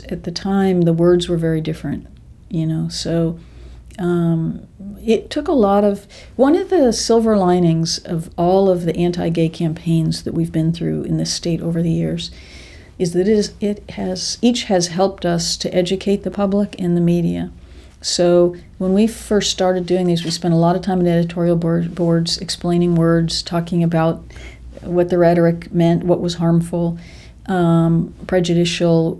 at the time, the words were very different, so it took a lot of, one of the silver linings of all of the anti-gay campaigns that we've been through in this state over the years is that each has helped us to educate the public and the media. So when we first started doing these, we spent a lot of time in editorial boards explaining words, talking about what the rhetoric meant, what was harmful, prejudicial,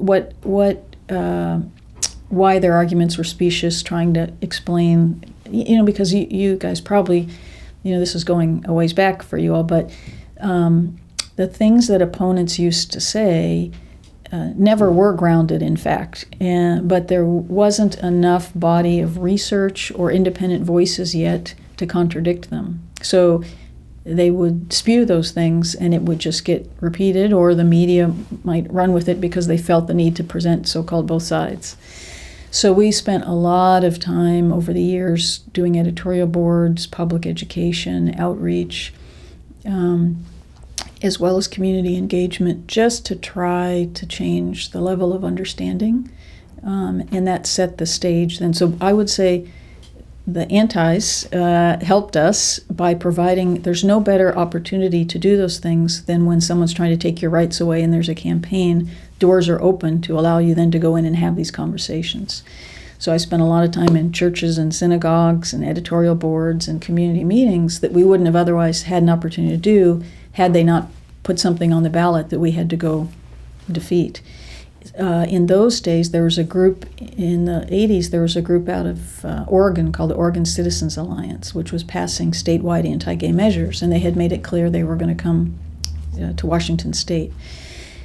why their arguments were specious, trying to explain, because you guys probably, this is going a ways back for you all, but the things that opponents used to say never were grounded in fact, but there wasn't enough body of research or independent voices yet to contradict them. So they would spew those things and it would just get repeated, or the media might run with it because they felt the need to present so-called both sides. So we spent a lot of time over the years doing editorial boards, public education, outreach, as well as community engagement, just to try to change the level of understanding, and that set the stage then. So I would say the antis helped us by providing, there's no better opportunity to do those things than when someone's trying to take your rights away and there's a campaign. Doors are open to allow you then to go in and have these conversations. So I spent a lot of time in churches and synagogues and editorial boards and community meetings that we wouldn't have otherwise had an opportunity to do had they not put something on the ballot that we had to go defeat. In those days, there was a group, in the 80s, there was a group out of Oregon called the Oregon Citizens Alliance, which was passing statewide anti-gay measures, and they had made it clear they were going to come to Washington State.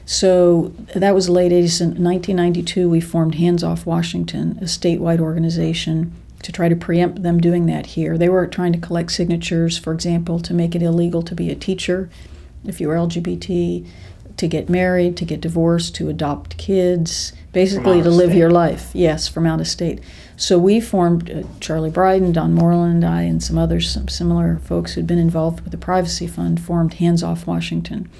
So that was the late 80s. In 1992, we formed Hands Off Washington, a statewide organization, to try to preempt them doing that here. They were trying to collect signatures, for example, to make it illegal to be a teacher if you were LGBT, to get married, to get divorced, to adopt kids, basically to live your life. Yes, from out of state. So we formed, Charlie Bryden, Don Moreland, I, and some others, some similar folks who'd been involved with the Privacy Fund, formed Hands Off Washington,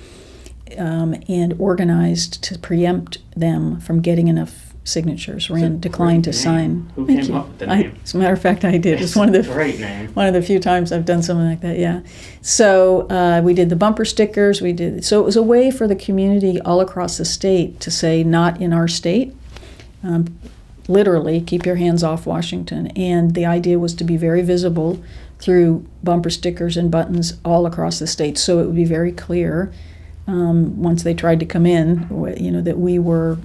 and organized to preempt them from getting enough signatures. Rand declined to sign. Who came up with the name? As a matter of fact, I did. It's one of the great name. One of the few times I've done something like that. Yeah. So we did the bumper stickers. So it was a way for the community all across the state to say, "Not in our state." Literally, keep your hands off Washington. And the idea was to be very visible through bumper stickers and buttons all across the state, so it would be very clear. Once they tried to come in, that we were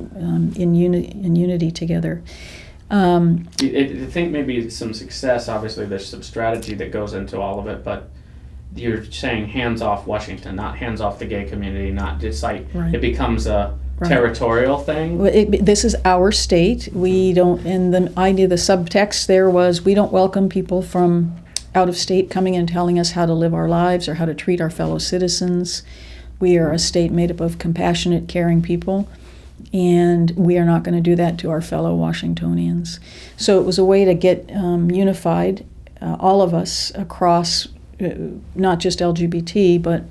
in unity together. I think maybe some success, obviously there's some strategy that goes into all of it, but you're saying hands off Washington, not hands off the gay community, not just like it becomes a territorial thing. This is our state. We don't, and the idea, the subtext there was, we don't welcome people from out of state coming in and telling us how to live our lives or how to treat our fellow citizens. We are a state made up of compassionate, caring people, and we are not going to do that to our fellow Washingtonians. So it was a way to get unified, all of us, across not just LGBT, but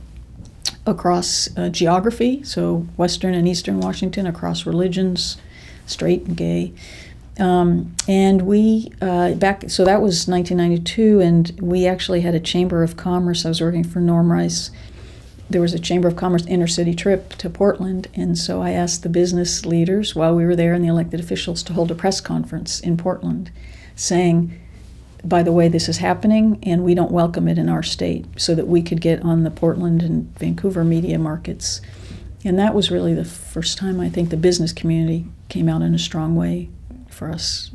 across geography, so Western and Eastern Washington, across religions, straight and gay. And we, so that was 1992, and we actually had a Chamber of Commerce. I was working for Norm Rice. There was a Chamber of Commerce inner-city trip to Portland, and so I asked the business leaders while we were there and the elected officials to hold a press conference in Portland saying, by the way, this is happening and we don't welcome it in our state, so that we could get on the Portland and Vancouver media markets. And that was really the first time I think the business community came out in a strong way for us.